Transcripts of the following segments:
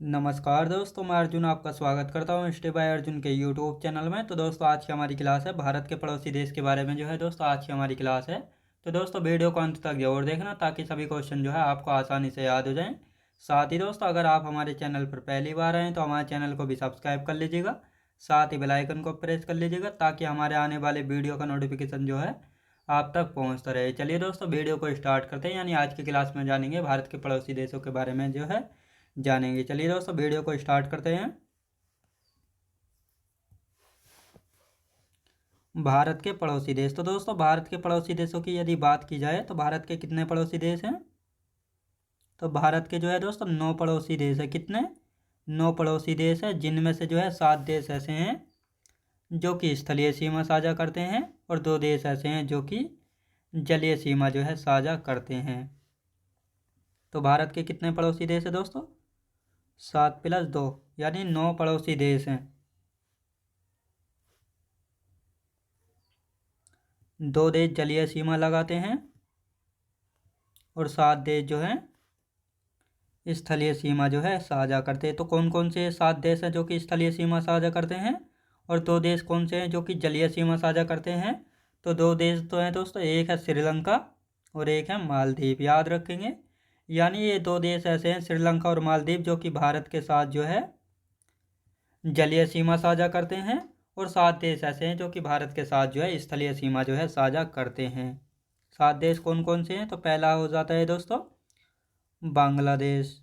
नमस्कार दोस्तों, मैं अर्जुन आपका स्वागत करता हूँ स्टे बाय अर्जुन के यूट्यूब चैनल में। तो दोस्तों आज की हमारी क्लास है भारत के पड़ोसी देश के बारे में जो है दोस्तों आज की हमारी क्लास है। तो दोस्तों वीडियो को अंत तक जरूर देखना ताकि सभी क्वेश्चन जो है आपको आसानी से याद हो जाएं। साथ ही दोस्तों अगर आप हमारे चैनल पर पहली बार आए तो हमारे चैनल को भी सब्सक्राइब कर लीजिएगा, साथ ही बेल आइकन को प्रेस कर लीजिएगा ताकि हमारे आने वाले वीडियो का नोटिफिकेशन जो है आप तक पहुँचता रहे। चलिए दोस्तों वीडियो को स्टार्ट करते हैं, यानी आज की क्लास में जानेंगे भारत के पड़ोसी देशों के बारे में जो है जानेंगे। चलिए दोस्तों वीडियो को स्टार्ट करते हैं। भारत के पड़ोसी देश। तो दोस्तों भारत के पड़ोसी देशों की यदि बात की जाए तो भारत के कितने पड़ोसी देश हैं? तो भारत के जो है दोस्तों 9 पड़ोसी देश है। कितने? 9 पड़ोसी देश है, जिनमें से जो है 7 देश ऐसे हैं जो कि स्थलीय सीमा साझा करते हैं और 2 देश ऐसे हैं जो कि जलीय सीमा जो है साझा करते हैं। तो भारत के कितने पड़ोसी देश है दोस्तों? 7+2 यानी 9 पड़ोसी देश हैं। 2 देश जलीय सीमा लगाते हैं और 7 देश जो हैं स्थलीय सीमा जो है साझा करते हैं। तो कौन कौन से 7 देश हैं जो कि स्थलीय सीमा साझा करते हैं और 2 देश कौन से हैं जो कि जलीय सीमा साझा करते हैं? तो 2 देश तो हैं दोस्तों, एक है श्रीलंका और एक है मालदीव। याद रखेंगे, यानी ये 2 देश ऐसे हैं श्रीलंका और मालदीव जो कि भारत के साथ जो है जलीय सीमा साझा करते हैं और 7 देश ऐसे हैं जो कि भारत के साथ जो है स्थलीय सीमा जो है साझा करते हैं। 7 देश कौन कौन से हैं? तो पहला हो जाता है दोस्तों बांग्लादेश।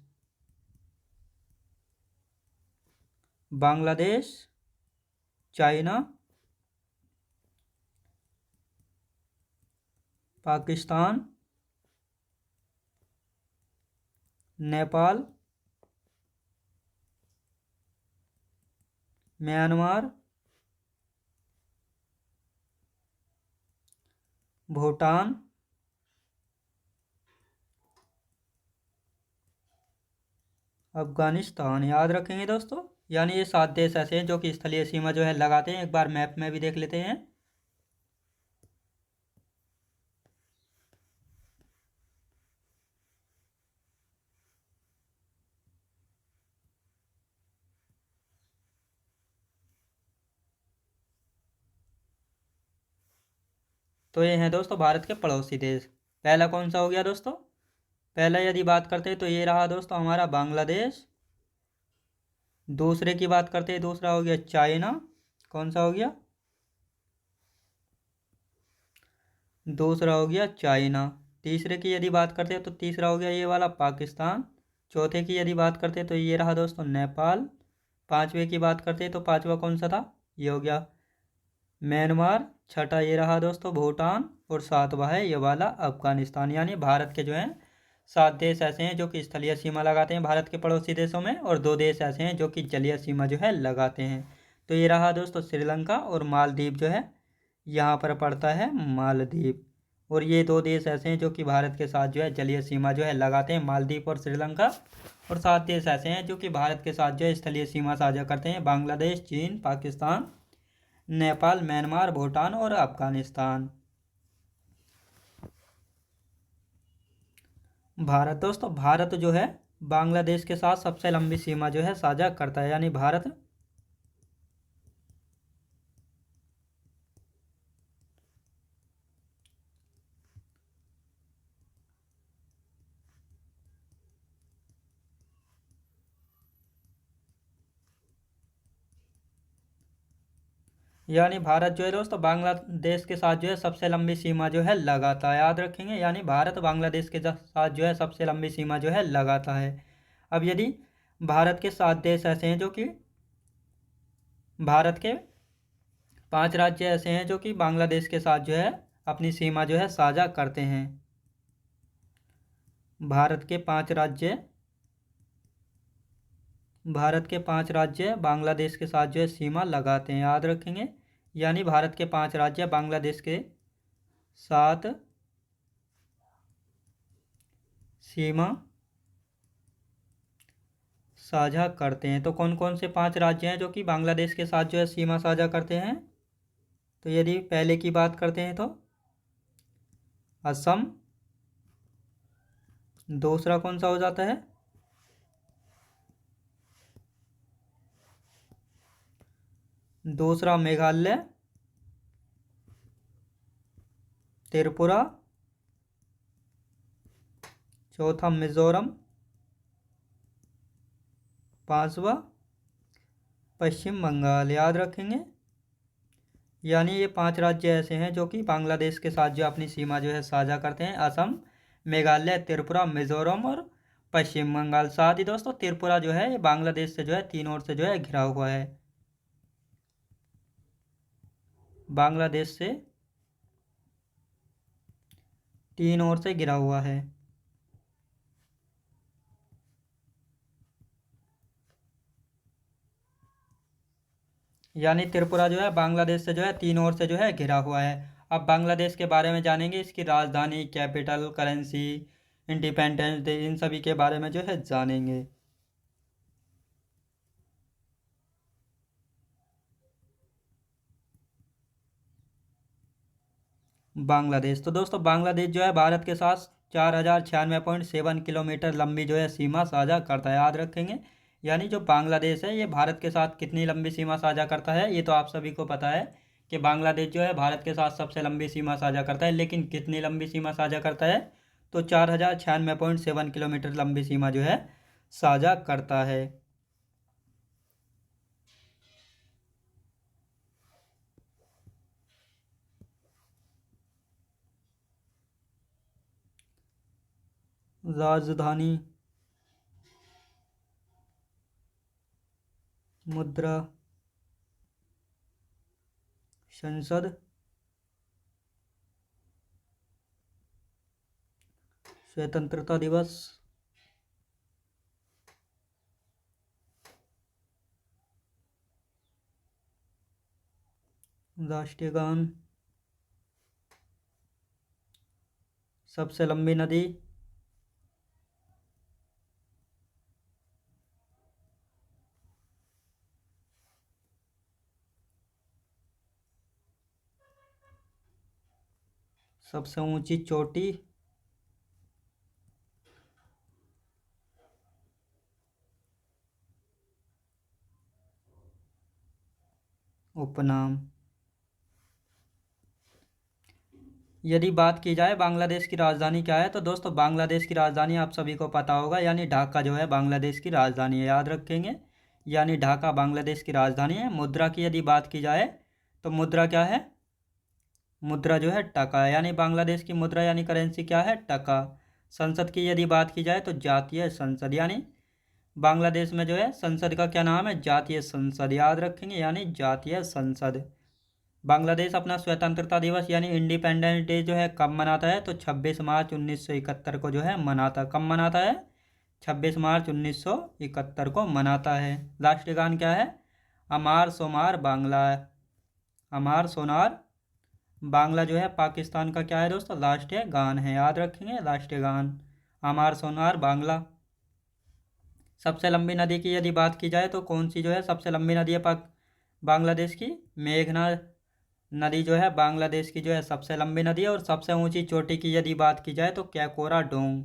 Bangladesh, China, Pakistan, Nepal, Myanmar, Bhutan, Afghanistan. याद रखेंगे दोस्तों, यानी ये 7 देश ऐसे हैं जो कि स्थलीय सीमा जो है लगाते हैं। एक बार मैप में भी देख लेते हैं। तो ये हैं दोस्तों भारत के पड़ोसी देश। पहला कौन सा हो गया दोस्तों? पहला यदि बात करते हैं तो ये रहा दोस्तों हमारा बांग्लादेश। दूसरे की बात करते हैं, दूसरा हो गया चाइना। कौन सा हो गया? दूसरा हो गया चाइना। तीसरे की यदि बात करते हैं तो तीसरा हो गया ये वाला पाकिस्तान। चौथे की यदि बात करते हैं तो ये रहा दोस्तों नेपाल। पांचवे की बात करते हैं तो पांचवा कौन सा था? ये हो गया म्यांमार। छठा ये रहा दोस्तों भूटान और सातवां है ये वाला अफगानिस्तान। यानी भारत के जो हैं 7 देश ऐसे हैं जो कि स्थलीय सीमा लगाते हैं भारत के पड़ोसी देशों में और 2 देश ऐसे हैं जो कि जलीय सीमा जो है लगाते हैं। तो ये रहा दोस्तों श्रीलंका और मालदीव जो है यहाँ पर पड़ता है मालदीव। और ये 2 देश ऐसे हैं जो कि भारत के साथ जो है जलीय सीमा जो है लगाते हैं, मालदीव और श्रीलंका। और 7 देश ऐसे हैं जो कि भारत के साथ जो है स्थलीय सीमा साझा करते हैं, बांग्लादेश, चीन, पाकिस्तान, नेपाल, म्यांमार, भूटान और अफगानिस्तान। भारत दोस्तों, भारत जो है बांग्लादेश के साथ सबसे लंबी सीमा जो है साझा करता है, यानी भारत यानी भारत जो है दोस्तों बांग्लादेश के साथ जो है सबसे लंबी सीमा जो है लगाता है। याद रखेंगे, यानी भारत बांग्लादेश के साथ जो है सबसे लंबी सीमा जो है लगाता है। अब यदि भारत के 7 देश ऐसे हैं जो कि भारत के 5 राज्य ऐसे हैं जो कि बांग्लादेश के साथ जो है अपनी सीमा जो है साझा करते हैं। भारत के 5 राज्य भारत के 5 राज्य बांग्लादेश के साथ जो है सीमा लगाते हैं। याद रखेंगे, यानी भारत के 5 राज्य बांग्लादेश के साथ सीमा साझा करते हैं। तो कौन कौन से 5 राज्य हैं जो कि बांग्लादेश के साथ जो है सीमा साझा करते हैं? तो यदि पहले की बात करते हैं तो असम। दूसरा कौन सा हो जाता है? दूसरा मेघालय, त्रिपुरा, चौथा मिजोरम, पांचवा पश्चिम बंगाल। याद रखेंगे। यानी ये 5 राज्य ऐसे हैं जो कि बांग्लादेश के साथ जो अपनी सीमा जो है साझा करते हैं। असम, मेघालय, त्रिपुरा, मिजोरम और पश्चिम बंगाल। साथ ही दोस्तों त्रिपुरा जो है ये बांग्लादेश से जो है तीन ओर से जो है घिरा हुआ है। बांग्लादेश से तीन ओर से घिरा हुआ है। यानी त्रिपुरा जो है बांग्लादेश से जो है तीन ओर से जो है घिरा हुआ है। अब बांग्लादेश के बारे में जानेंगे, इसकी राजधानी, कैपिटल, करेंसी, इंडिपेंडेंस डे, इन सभी के बारे में जो है जानेंगे। बांग्लादेश, तो दोस्तों बांग्लादेश जो है भारत के साथ 4096.7 किलोमीटर लंबी जो है सीमा साझा करता है। याद रखेंगे। यानी जो बांग्लादेश है ये भारत के साथ कितनी लंबी सीमा साझा करता है, ये तो आप सभी को पता है कि बांग्लादेश जो है भारत के साथ सबसे लंबी सीमा साझा करता है। लेकिन कितनी लंबी सीमा साझा करता है, तो 4096.7 किलोमीटर लंबी सीमा जो है साझा करता है। राजधानी, मुद्रा, संसद, स्वतंत्रता दिवस, राष्ट्रीय गान, सबसे लंबी नदी, सबसे ऊंची चोटी, उपनाम। यदि बात की जाए बांग्लादेश की राजधानी क्या है, तो दोस्तों बांग्लादेश की राजधानी आप सभी को पता होगा, यानी ढाका जो है बांग्लादेश की राजधानी है। याद रखेंगे। यानी ढाका बांग्लादेश की राजधानी है। मुद्रा की यदि बात की जाए तो मुद्रा क्या है, मुद्रा जो है टका है। यानी बांग्लादेश की मुद्रा यानी करेंसी क्या है, टका। संसद की यदि बात की जाए तो जातीय संसद, यानी बांग्लादेश में जो है संसद का क्या नाम है, जातीय संसद। याद रखेंगे। यानी जातीय संसद। बांग्लादेश अपना स्वतंत्रता दिवस यानी इंडिपेंडेंस डे जो है कब मनाता है, तो 26 मार्च 1971 को जो है मनाता। कब मनाता है, 26 मार्च 1971 को मनाता है। राष्ट्रीय गान क्या है, अमार सोनार बांग्ला। अमार सोनार बांग्ला जो है पाकिस्तान का क्या है दोस्तों, राष्ट्रीय गान है। याद रखेंगे। राष्ट्रीय गान अमार सोनार बांग्ला। सबसे लंबी नदी की यदि बात की जाए तो कौन सी जो है सबसे लंबी नदी है बांग्लादेश की, मेघना नदी जो है बांग्लादेश की जो है सबसे लंबी नदी है। और सबसे ऊंची चोटी की यदि बात की जाए तो कैकोरा डोंग,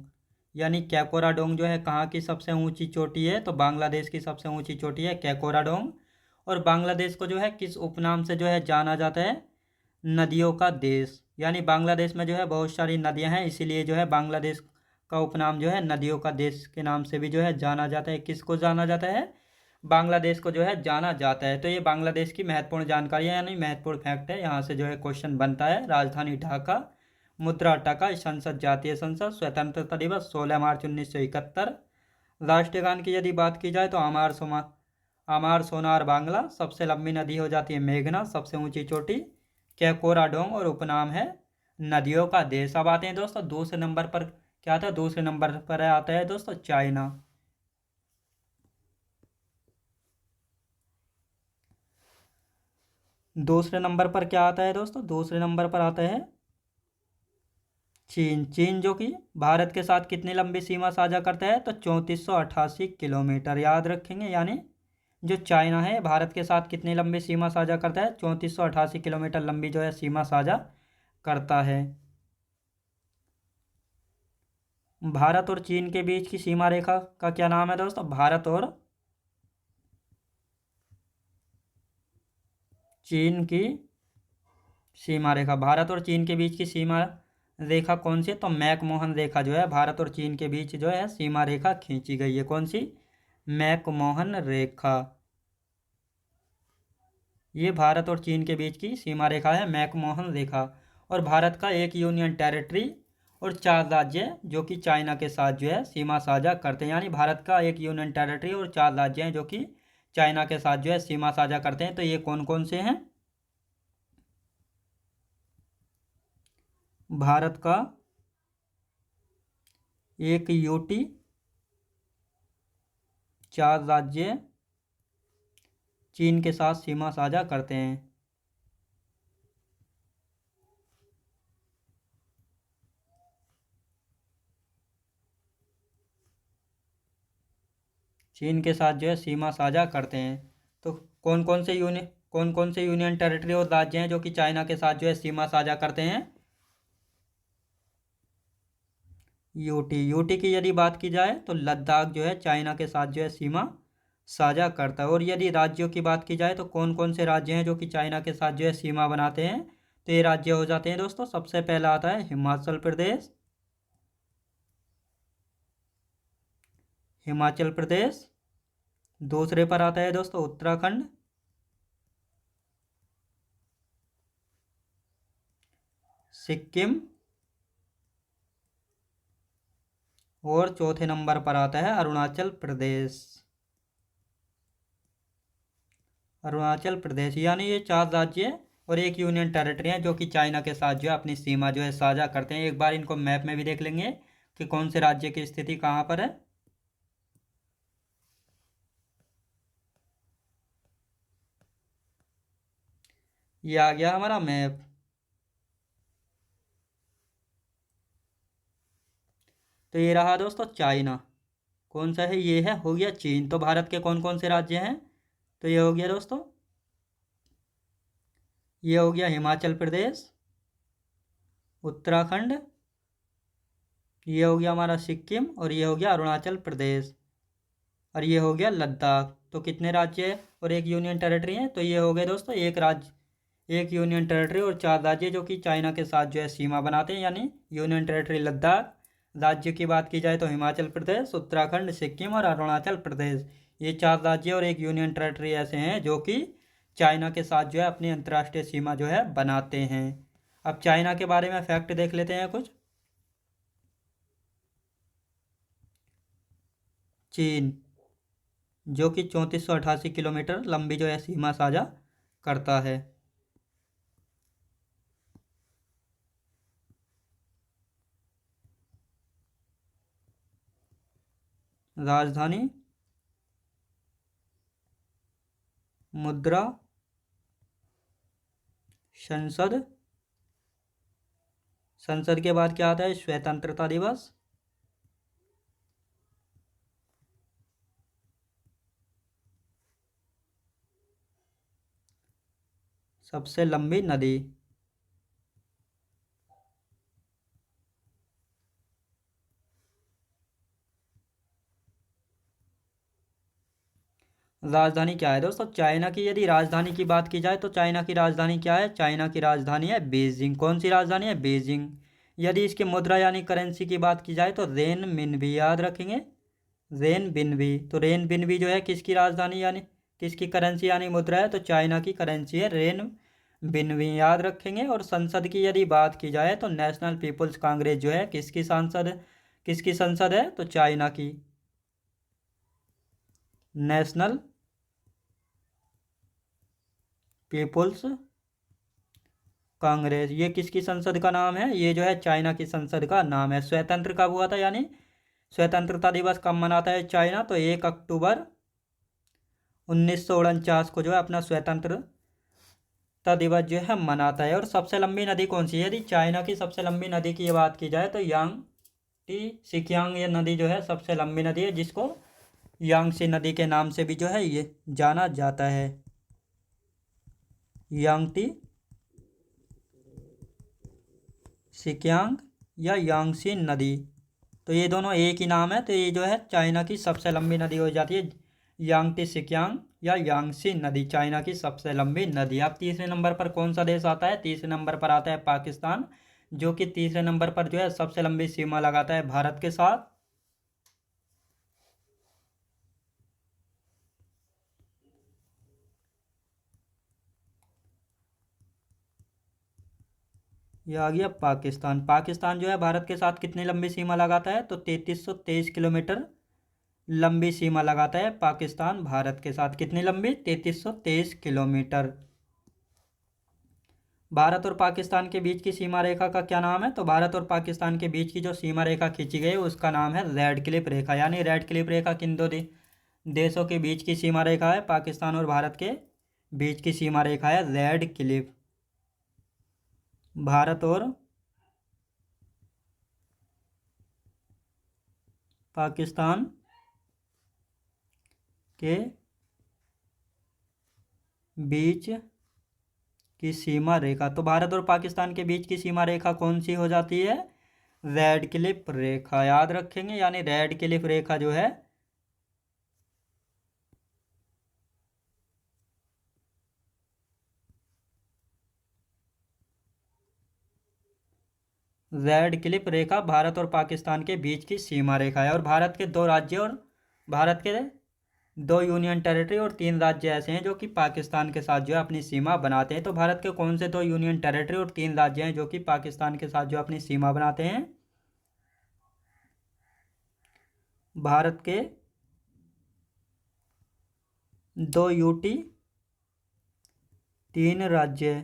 यानी कैकोरा डोंग जो है कहाँ की सबसे ऊंची चोटी है, तो बांग्लादेश की सबसे ऊंची चोटी है कैकोरा डोंग। और बांग्लादेश को जो है किस उपनाम से जो है जाना जाता है, नदियों का देश। यानी बांग्लादेश में जो है बहुत सारी नदियां हैं, इसीलिए जो है बांग्लादेश का उपनाम जो है नदियों का देश के नाम से भी जो है जाना जाता है। किसको जाना जाता है, बांग्लादेश को जो है जाना जाता है। तो ये बांग्लादेश की महत्वपूर्ण जानकारी है, यानी महत्वपूर्ण फैक्ट है। यहाँ से जो है क्वेश्चन बनता है। राजधानी ढाका, मुद्रा टका, संसद जातीय संसद, स्वतंत्रता दिवस 16 मार्च 1971। राष्ट्रीय गान की यदि बात की जाए तो अमार सोनार बांग्ला। सबसे लंबी नदी हो जाती है मेघना, सबसे ऊंची चोटी कैकोरा डोंग और उपनाम है नदियों का देश। अब आते हैं दोस्तों दूसरे नंबर पर, क्या आता है, दूसरे नंबर पर आता है दोस्तों चाइना। दूसरे नंबर पर क्या आता है दोस्तों, दूसरे नंबर पर आता है चीन। चीन जो कि भारत के साथ कितनी लंबी सीमा साझा करता है, तो 3488 किलोमीटर। याद रखेंगे। यानी जो चाइना है भारत के साथ कितनी लंबी सीमा साझा करता है, 3488 किलोमीटर लंबी जो है सीमा साझा करता है। भारत और चीन के बीच की सीमा रेखा का क्या नाम है दोस्तों, भारत और चीन की सीमा रेखा, भारत और चीन के बीच की सीमा रेखा कौन सी है? तो मैकमोहन रेखा जो है भारत और चीन के बीच जो है सीमा रेखा खींची गई है। कौन सी? मैकमोहन रेखा। ये भारत और चीन के बीच की सीमा रेखा है, मैकमोहन रेखा। और भारत का एक यूनियन टेरिटरी और 4 राज्य जो कि चाइना के साथ जो है सीमा साझा करते हैं। यानी भारत का एक यूनियन टेरिटरी और 4 राज्य हैं जो कि चाइना के साथ जो है सीमा साझा करते हैं। तो ये कौन कौन से हैं? भारत का एक यूटी, 4 राज्य चीन के साथ सीमा साझा करते हैं। चीन के साथ जो है सीमा साझा करते हैं। तो कौन कौन से यूनियन टेरिटरी और राज्य हैं जो कि चाइना के साथ जो है सीमा साझा करते हैं? यूटी की यदि बात की जाए तो लद्दाख जो है चाइना के साथ जो है सीमा साझा करता है। और यदि राज्यों की बात की जाए तो कौन कौन से राज्य हैं जो कि चाइना के साथ जो है सीमा बनाते हैं? तो ये राज्य हो जाते हैं दोस्तों, सबसे पहला आता है हिमाचल प्रदेश, हिमाचल प्रदेश। दूसरे पर आता है दोस्तों उत्तराखंड, सिक्किम। और चौथे नंबर पर आता है अरुणाचल प्रदेश। अरुणाचल प्रदेश, यानी ये 4 राज्य और एक यूनियन टेरिटरी हैं जो कि चाइना के साथ जो है अपनी सीमा जो है साझा करते हैं। एक बार इनको मैप में भी देख लेंगे कि कौन से राज्य की स्थिति कहाँ पर है। ये आ गया हमारा मैप। तो ये रहा दोस्तों चाइना। कौन सा है? ये है, हो गया चीन। तो भारत के कौन कौन से राज्य हैं? तो ये हो गया दोस्तों, ये हो गया हिमाचल प्रदेश, उत्तराखंड, ये हो गया हमारा सिक्किम, और ये हो गया अरुणाचल प्रदेश, और ये हो गया लद्दाख। तो कितने राज्य और एक यूनियन टेरिटरी हैं? तो ये हो गए दोस्तों एक राज्य, एक यूनियन टेरिटरी और 4 राज्य जो कि चाइना के साथ जो है सीमा बनाते हैं, यानी यूनियन टेरिटरी लद्दाख। राज्य की बात की जाए तो हिमाचल प्रदेश, उत्तराखंड, सिक्किम और अरुणाचल प्रदेश। ये 4 राज्य और एक यूनियन टेरिटरी ऐसे हैं जो कि चाइना के साथ जो है अपनी अंतर्राष्ट्रीय सीमा जो है बनाते हैं। अब चाइना के बारे में फैक्ट देख लेते हैं कुछ। चीन जो कि 3488 किलोमीटर लंबी जो है सीमा साझा करता है। राजधानी, मुद्रा, संसद। संसद के बाद क्या आता है? स्वतंत्रता दिवस। सबसे लंबी नदी। राजधानी क्या है दोस्तों? चाइना की यदि राजधानी की बात की जाए तो चाइना की राजधानी क्या है? चाइना की राजधानी है बीजिंग। कौन सी राजधानी है? बीजिंग। यदि इसकी मुद्रा यानी करेंसी की बात की जाए तो रेन मिनबी, याद रखेंगे, रेन बिनबी। तो रेन बिनबी जो है किसकी राजधानी यानी किसकी करेंसी यानी मुद्रा है? तो चाइना की करेंसी है रेन बिनबी, याद रखेंगे। और संसद की यदि बात की जाए तो नेशनल पीपुल्स कांग्रेस जो है किसकी संसद है? तो चाइना की नेशनल पीपुल्स कांग्रेस। ये किसकी संसद का नाम है? ये जो है चाइना की संसद का नाम है। स्वतंत्र कब हुआ था, यानी स्वतंत्रता दिवस कब मनाता है चाइना? तो 1 अक्टूबर 1949 को जो है अपना स्वतंत्रता दिवस जो है मनाता है। और सबसे लंबी नदी कौन सी है? यदि चाइना की सबसे लंबी नदी की बात की जाए तो यांगटी सिकियांग ये नदी जो है सबसे लंबी नदी है, जिसको यांगसी नदी के नाम से भी जो है ये जाना जाता है। यांगटी सिकियांग या यांगसी नदी, तो ये दोनों एक ही नाम है। तो ये जो है चाइना की सबसे लंबी नदी हो जाती है, यांगटी सिकियांग या यांगसी नदी चाइना की सबसे लंबी नदी। अब तीसरे नंबर पर कौन सा देश आता है? तीसरे नंबर पर आता है पाकिस्तान, जो कि तीसरे नंबर पर जो है सबसे लंबी सीमा लगाता है भारत के साथ। ये आ गया पाकिस्तान। पाकिस्तान जो है भारत के साथ कितनी लंबी सीमा लगाता है? तो 3323 किलोमीटर लंबी सीमा लगाता है पाकिस्तान भारत के साथ। कितनी लंबी? 3323 किलोमीटर। भारत और पाकिस्तान के बीच की सीमा रेखा का क्या नाम है? तो भारत और पाकिस्तान के बीच की जो सीमा रेखा खींची गई है उसका नाम है रेड क्लिफ रेखा। यानी रेड क्लिफ रेखा किन दो देशों के बीच की सीमा रेखा है? पाकिस्तान और भारत के बीच की सीमा रेखा है रेड क्लिफ। भारत और पाकिस्तान के बीच की सीमा रेखा, तो भारत और पाकिस्तान के बीच की सीमा रेखा कौन सी हो जाती है? रेड क्लिफ रेखा। याद रखेंगे, यानी रेड क्लिफ रेखा जो है रेड क्लिफ रेखा भारत और पाकिस्तान के बीच की सीमा रेखा है। और भारत के दो राज्य और भारत के दो यूनियन टेरिटरी और 3 राज्य ऐसे हैं जो कि पाकिस्तान के साथ जो है अपनी सीमा बनाते हैं। तो भारत के कौन से दो यूनियन टेरिटरी और 3 राज्य हैं जो कि पाकिस्तान के साथ जो अपनी सीमा बनाते हैं? भारत के 2 यूटी 3 राज्य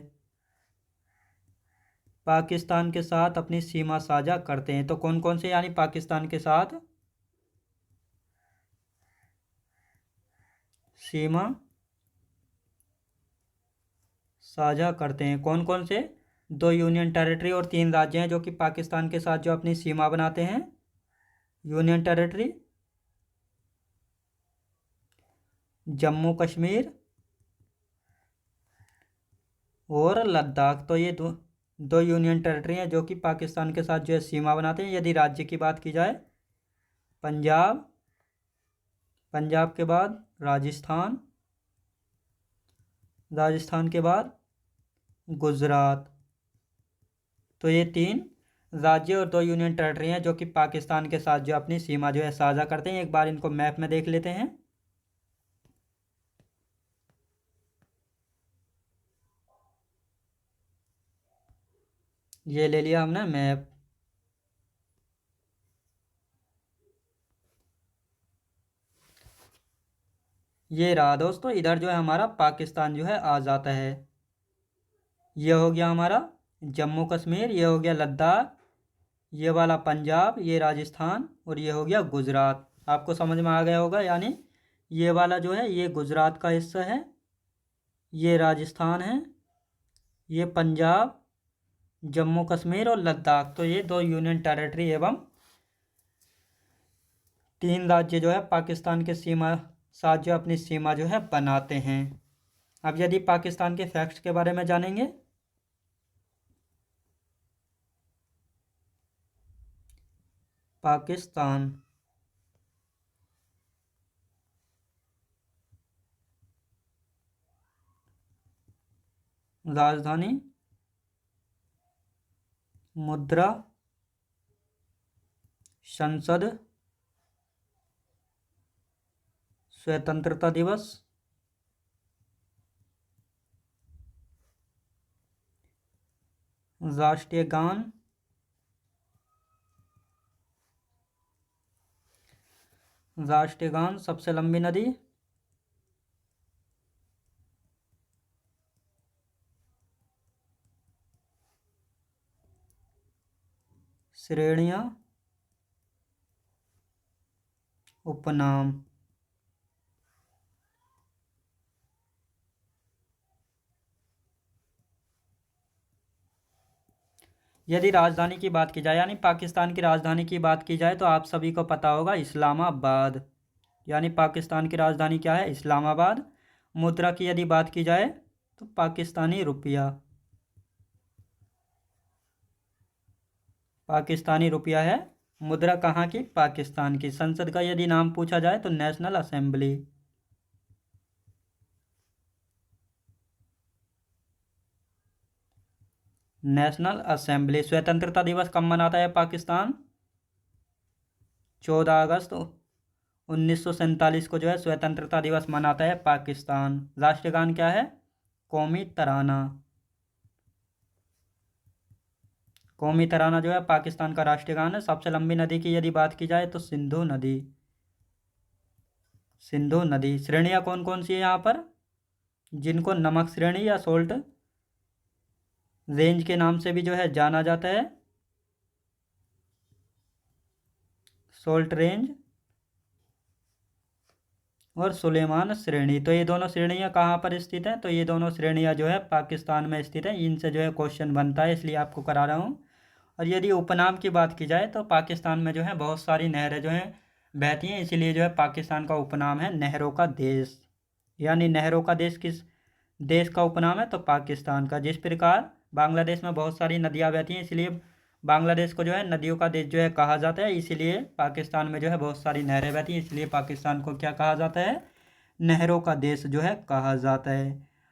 पाकिस्तान के साथ अपनी सीमा साझा करते हैं। तो कौन कौन से यानी पाकिस्तान के साथ सीमा साझा करते हैं? कौन कौन से? 2 यूनियन टेरिटरी और 3 राज्य हैं जो कि पाकिस्तान के साथ जो अपनी सीमा बनाते हैं। यूनियन टेरिटरी जम्मू कश्मीर और लद्दाख। तो ये दो यूनियन टेरिटरी हैं जो कि पाकिस्तान के साथ जो है सीमा बनाते हैं। यदि राज्य की बात की जाए, पंजाब, पंजाब के बाद राजस्थान, राजस्थान के बाद गुजरात। तो ये 3 राज्य और 2 यूनियन टेरिटरी हैं जो कि पाकिस्तान के साथ जो अपनी सीमा जो है साझा करते हैं। एक बार इनको मैप में देख लेते हैं। ये ले लिया हमने मैप। ये रहा दोस्तों, इधर जो है हमारा पाकिस्तान जो है आ जाता है। ये हो गया हमारा जम्मू कश्मीर, ये हो गया लद्दाख, ये वाला पंजाब, ये राजस्थान और ये हो गया गुजरात। आपको समझ में आ गया होगा। यानी ये वाला जो है ये गुजरात का हिस्सा है, ये राजस्थान है, ये पंजाब, जम्मू कश्मीर और लद्दाख। तो ये 2 यूनियन टेरिटरी एवं 3 राज्य जो है पाकिस्तान के सीमा साथ जो अपनी सीमा जो है बनाते हैं। अब यदि पाकिस्तान के फैक्ट्स के बारे में जानेंगे, पाकिस्तान राजधानी, मुद्रा, संसद, स्वतंत्रता दिवस, राष्ट्रीय गान, राष्ट्रीय गान, सबसे लंबी नदी, श्रेणियां, उपनाम। यदि राजधानी की बात की जाए, यानी पाकिस्तान की राजधानी की बात की जाए, तो आप सभी को पता होगा इस्लामाबाद। यानी पाकिस्तान की राजधानी क्या है? इस्लामाबाद। मुद्रा की यदि बात की जाए तो पाकिस्तानी रुपया, पाकिस्तानी रुपया है मुद्रा। कहाँ की? पाकिस्तान की। संसद का यदि नाम पूछा जाए तो नेशनल असेंबली। National assembly. स्वतंत्रता दिवस कब मनाता है पाकिस्तान? 14 अगस्त 1947 को जो है स्वतंत्रता दिवस मनाता है पाकिस्तान। राष्ट्रगान क्या है? कौमी तराना। कौमी तराना जो है पाकिस्तान का राष्ट्रगान है। सबसे लंबी नदी की यदि बात की जाए तो सिंधु नदी। सिंधु नदी। श्रेणियाँ कौन कौन सी है यहाँ पर, जिनको नमक श्रेणी या सोल्ट रेंज के नाम से भी जो है जाना जाता है? सोल्ट रेंज और सुलेमान श्रेणी। तो ये दोनों श्रेणियाँ कहाँ पर स्थित हैं? तो ये दोनों श्रेणियाँ जो है पाकिस्तान में स्थित हैं। इनसे जो है क्वेश्चन बनता है, इसलिए आपको करा रहा हूँ। और यदि उपनाम की बात की जाए तो पाकिस्तान में जो है बहुत सारी नहरें जो हैं बहती हैं, इसीलिए जो है पाकिस्तान का उपनाम है नहरों का देश। यानी नहरों का देश किस देश का उपनाम है? तो पाकिस्तान का। जिस प्रकार बांग्लादेश में बहुत सारी नदियाँ बहती हैं, इसलिए बांग्लादेश को जो है नदियों का देश जो है कहा जाता है। इसीलिए पाकिस्तान में जो है बहुत सारी नहरें बहती हैं, इसलिए पाकिस्तान को क्या कहा जाता है? नहरों का देश जो है कहा जाता है।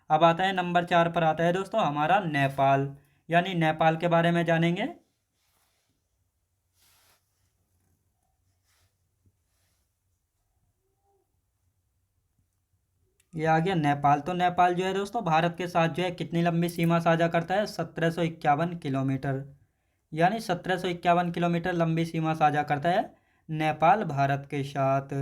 अब आता है नंबर 4 पर आता है दोस्तों हमारा नेपाल। यानी नेपाल के बारे में जानेंगे। ये आ गया नेपाल। तो नेपाल जो है दोस्तों भारत के साथ जो है कितनी लंबी सीमा साझा करता है? 1751 किलोमीटर। यानी 1751 किलोमीटर लंबी सीमा साझा करता है नेपाल भारत के साथ।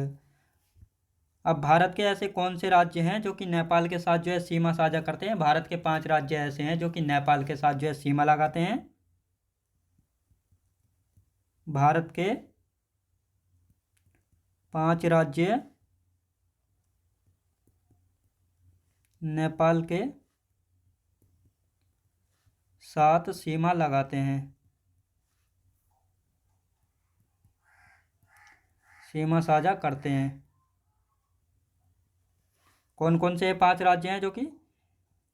अब भारत के ऐसे कौन से राज्य हैं जो कि नेपाल के साथ जो है सीमा साझा करते हैं? भारत के 5 राज्य ऐसे हैं जो कि नेपाल के साथ जो है सीमा लगाते हैं। भारत के 5 राज्य नेपाल के साथ सीमा लगाते हैं, सीमा साझा करते हैं। कौन कौन से 5 राज्य हैं जो कि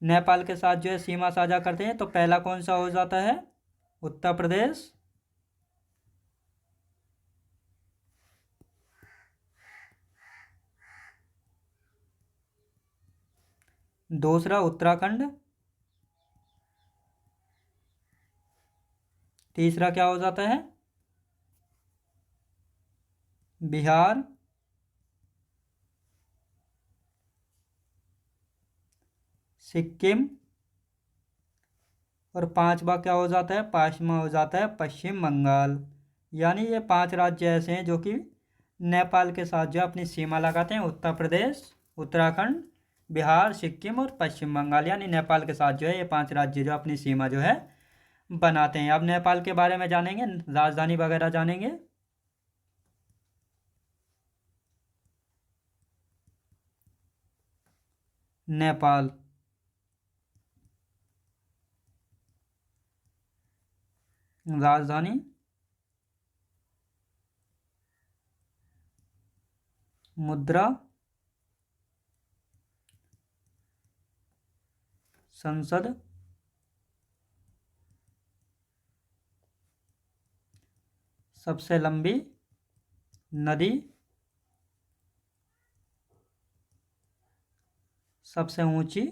नेपाल के साथ जो है सीमा साझा करते हैं? तो पहला कौन सा हो जाता है? उत्तर प्रदेश। दूसरा उत्तराखंड। तीसरा क्या हो जाता है? बिहार। सिक्किम। और 5वां क्या हो जाता है? 5वां हो जाता है पश्चिम बंगाल। यानी ये 5 राज्य ऐसे हैं जो कि नेपाल के साथ जो अपनी सीमा लगाते हैं। उत्तर प्रदेश, उत्तराखंड, बिहार, सिक्किम और पश्चिम बंगाल। यानी नेपाल के साथ जो है ये 5 राज्य जो अपनी सीमा जो है बनाते हैं। अब नेपाल के बारे में जानेंगे, राजधानी वगैरह जानेंगे। नेपाल। राजधानी मुद्रा संसद सबसे लंबी नदी सबसे ऊंची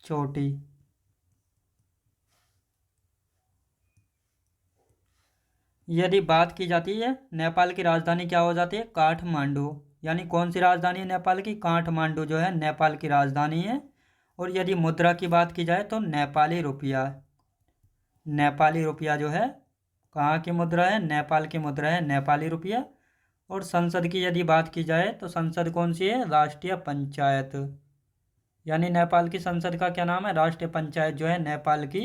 चोटी। यदि बात की जाती है नेपाल की राजधानी क्या हो जाती है? काठमांडू। यानी कौन सी राजधानी है नेपाल की? काठमांडू जो है नेपाल की राजधानी है। और यदि मुद्रा की बात की जाए तो नेपाली रुपया। नेपाली रुपया जो है कहाँ की मुद्रा है? नेपाल की मुद्रा है नेपाली रुपया। और संसद की यदि बात की जाए तो संसद कौन सी है? राष्ट्रीय पंचायत। यानी नेपाल की संसद का क्या नाम है? राष्ट्रीय पंचायत जो है नेपाल की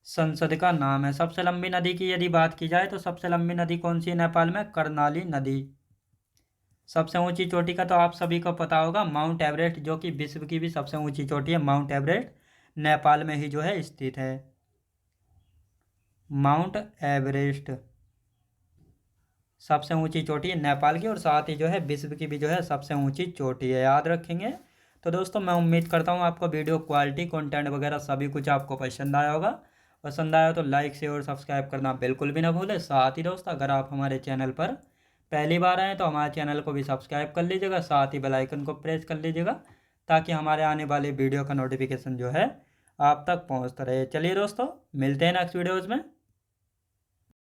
संसद का नाम है। सबसे लंबी नदी की यदि बात की जाए तो सबसे लंबी नदी कौन सी है नेपाल में? कर्णाली नदी। सबसे ऊंची चोटी का तो आप सभी को पता होगा, माउंट एवरेस्ट, जो कि विश्व की भी सबसे ऊंची चोटी है। माउंट एवरेस्ट नेपाल में ही जो है स्थित है। माउंट एवरेस्ट सबसे ऊंची चोटी है नेपाल की, और साथ ही जो है विश्व की भी जो है सबसे ऊंची चोटी है। याद रखेंगे। तो दोस्तों मैं उम्मीद करता हूँ आपको वीडियो क्वालिटी, कंटेंट वगैरह सभी कुछ आपको पसंद आया होगा। पसंद आया तो लाइक शेयर और सब्सक्राइब करना बिल्कुल भी ना भूलें। साथ ही दोस्तों अगर आप हमारे चैनल पर पहली बार आएँ तो हमारे चैनल को भी सब्सक्राइब कर लीजिएगा, साथ ही बेल आइकन को प्रेस कर लीजिएगा, ताकि हमारे आने वाले वीडियो का नोटिफिकेशन जो है आप तक पहुंचता रहे। चलिए दोस्तों, मिलते हैं नेक्स्ट वीडियोज़ में।